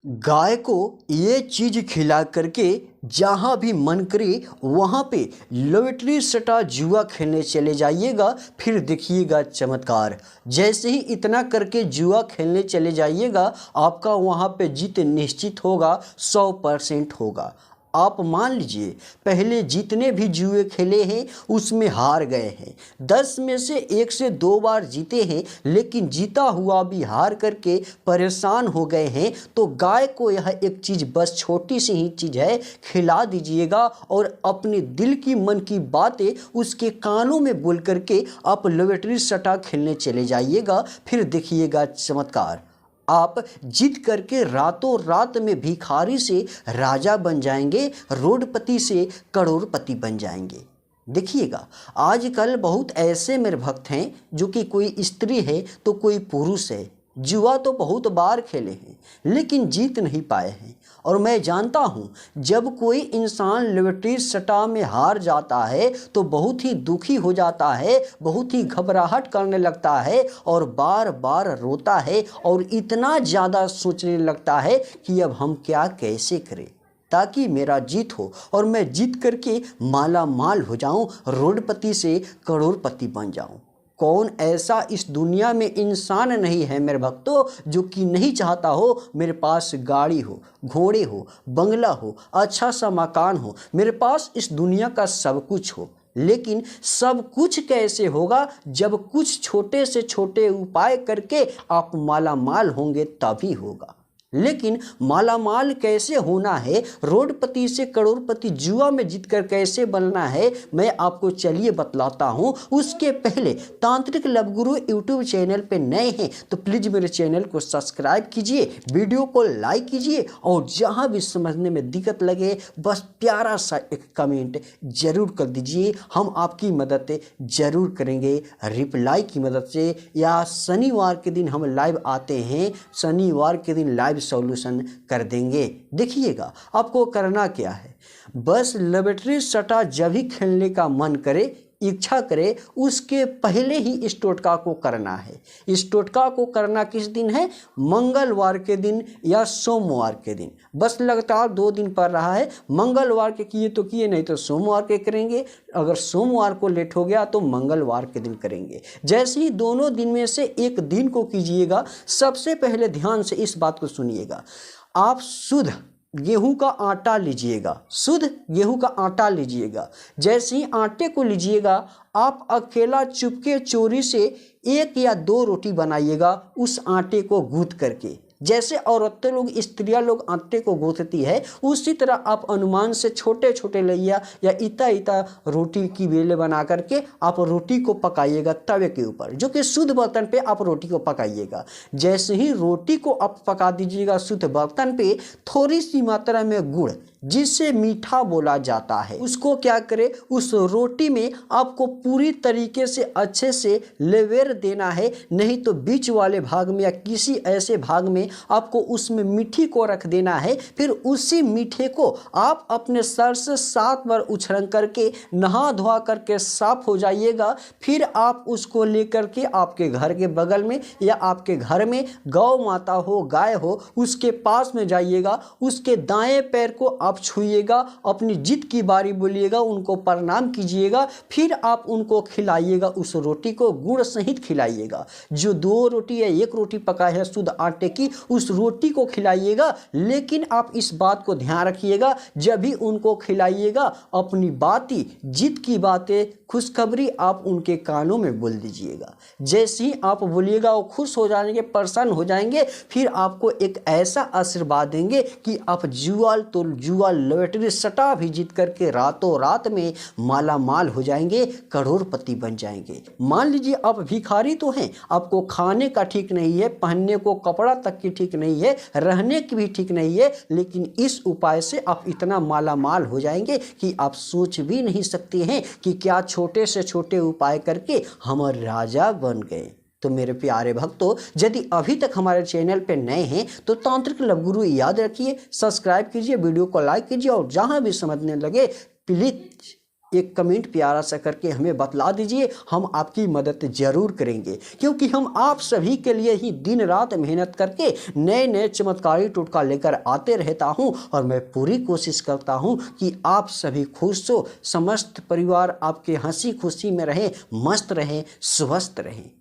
गाय को ये चीज खिला करके जहाँ भी मन करे वहाँ पे लॉटरी सट्टा जुआ खेलने चले जाइएगा, फिर देखिएगा चमत्कार। जैसे ही इतना करके जुआ खेलने चले जाइएगा, आपका वहाँ पे जीत निश्चित होगा, 100% होगा। आप मान लीजिए पहले जितने भी जुए खेले हैं उसमें हार गए हैं, 10 में से 1 से 2 बार जीते हैं, लेकिन जीता हुआ भी हार करके परेशान हो गए हैं। तो गाय को यह एक चीज़, बस छोटी सी ही चीज़ है, खिला दीजिएगा और अपने दिल की मन की बातें उसके कानों में बोल करके आप लॉटरी सट्टा खेलने चले जाइएगा, फिर देखिएगा चमत्कार। आप जीत करके रातों रात में भिखारी से राजा बन जाएंगे, रोडपति से करोड़पति बन जाएंगे। देखिएगा आजकल बहुत ऐसे मेरे भक्त हैं जो कि कोई स्त्री है तो कोई पुरुष है, जुआ तो बहुत बार खेले हैं लेकिन जीत नहीं पाए हैं। और मैं जानता हूँ जब कोई इंसान लॉटरी सट्टा में हार जाता है तो बहुत ही दुखी हो जाता है, बहुत ही घबराहट करने लगता है और बार बार रोता है और इतना ज़्यादा सोचने लगता है कि अब हम क्या कैसे करें ताकि मेरा जीत हो और मैं जीत करके माला माल हो जाऊं, रोडपति से करोड़पति बन जाऊं। कौन ऐसा इस दुनिया में इंसान नहीं है मेरे भक्तों जो कि नहीं चाहता हो मेरे पास गाड़ी हो, घोड़े हो, बंगला हो, अच्छा सा मकान हो, मेरे पास इस दुनिया का सब कुछ हो। लेकिन सब कुछ कैसे होगा जब कुछ छोटे से छोटे उपाय करके आप माला माल होंगे, तभी होगा। लेकिन मालामाल कैसे होना है, रोडपति से करोड़पति जुआ में जीतकर कैसे बनना है, मैं आपको चलिए बतलाता हूं। उसके पहले तांत्रिक लव गुरु यूट्यूब चैनल पे नए हैं तो प्लीज़ मेरे चैनल को सब्सक्राइब कीजिए, वीडियो को लाइक कीजिए और जहां भी समझने में दिक्कत लगे बस प्यारा सा एक कमेंट जरूर कर दीजिए, हम आपकी मदद जरूर करेंगे रिप्लाई की मदद से। या शनिवार के दिन हम लाइव आते हैं, शनिवार के दिन लाइव सॉल्यूशन कर देंगे। देखिएगा आपको करना क्या है, बस लॉटरी सट्टा जब भी खेलने का मन करे, इच्छा करे, उसके पहले ही इस टोटका को करना है। इस टोटका को करना किस दिन है, मंगलवार के दिन या सोमवार के दिन। बस लगातार 2 दिन पड़ रहा है, मंगलवार के किए तो किए, नहीं तो सोमवार के करेंगे। अगर सोमवार को लेट हो गया तो मंगलवार के दिन करेंगे। जैसे ही दोनों दिन में से एक दिन को कीजिएगा, सबसे पहले ध्यान से इस बात को सुनिएगा। आप शुद्ध गेहूं का आटा लीजिएगा, शुद्ध गेहूं का आटा लीजिएगा। जैसे ही आटे को लीजिएगा, आप अकेला चुपके चोरी से 1 या 2 रोटी बनाइएगा उस आटे को गूंथ करके। जैसे औरतें लोग, स्त्रियां लोग आटे को गूंथती है, उसी तरह आप अनुमान से छोटे छोटे लइया या इता इता रोटी की बेले बना करके आप रोटी को पकाइएगा तवे के ऊपर, जो कि शुद्ध बर्तन पे आप रोटी को पकाइएगा। जैसे ही रोटी को आप पका दीजिएगा शुद्ध बर्तन पे, थोड़ी सी मात्रा में गुड़, जिसे मीठा बोला जाता है, उसको क्या करे, उस रोटी में आपको पूरी तरीके से अच्छे से लेवेर देना है। नहीं तो बीच वाले भाग में या किसी ऐसे भाग में आपको उसमें मीठी को रख देना है। फिर उसी मीठे को आप अपने सर से 7 बार उछलन करके नहा धोआ करके साफ हो जाइएगा। फिर आप उसको लेकर के आपके घर के बगल में या आपके घर में गौ माता हो, गाय हो, उसके पास में जाइएगा, उसके दाएं पैर को आप छुइएगा, अपनी जीत की बारी बोलिएगा, उनको प्रणाम कीजिएगा, फिर आप उनको खिलाइएगा, उस रोटी को गुड़ सहित खिलाइएगा। जो 2 रोटी या 1 रोटी पकाए है शुद्ध आटे की, उस रोटी को खिलाइएगा। लेकिन आप इस बात को ध्यान रखिएगा, जब भी उनको खिलाइएगा अपनी बातें, जीत की बातें, खुशखबरी आप उनके कानों में बोल दीजिएगा। जैसे ही आप बोलिएगा वो खुश हो जाएंगे, प्रसन्न हो जाएंगे, फिर आपको एक ऐसा आशीर्वाद देंगे कि आप जुआ तो जुआ लॉटरी सट्टा भी जीत करके रातों रात में माला माल हो जाएंगे, करोड़पति बन जाएंगे। मान लीजिए आप भिखारी तो हैं, आपको खाने का ठीक नहीं है, पहनने को कपड़ा तक की ठीक नहीं है, रहने की भी ठीक नहीं है, लेकिन इस उपाय से आप इतना माला माल हो जाएंगे कि आप सोच भी नहीं सकते हैं कि क्या छोटे से छोटे उपाय करके हम राजा बन गए। तो मेरे प्यारे भक्तों, यदि अभी तक हमारे चैनल पे नए हैं तो तांत्रिक लव गुरु याद रखिए, सब्सक्राइब कीजिए, वीडियो को लाइक कीजिए और जहां भी समझने लगे प्लीज एक कमेंट प्यारा सा करके हमें बतला दीजिए, हम आपकी मदद ज़रूर करेंगे, क्योंकि हम आप सभी के लिए ही दिन रात मेहनत करके नए नए चमत्कारी टोटका लेकर आते रहता हूं और मैं पूरी कोशिश करता हूं कि आप सभी खुश हो, समस्त परिवार आपके हंसी खुशी में रहे, मस्त रहे, स्वस्थ रहे।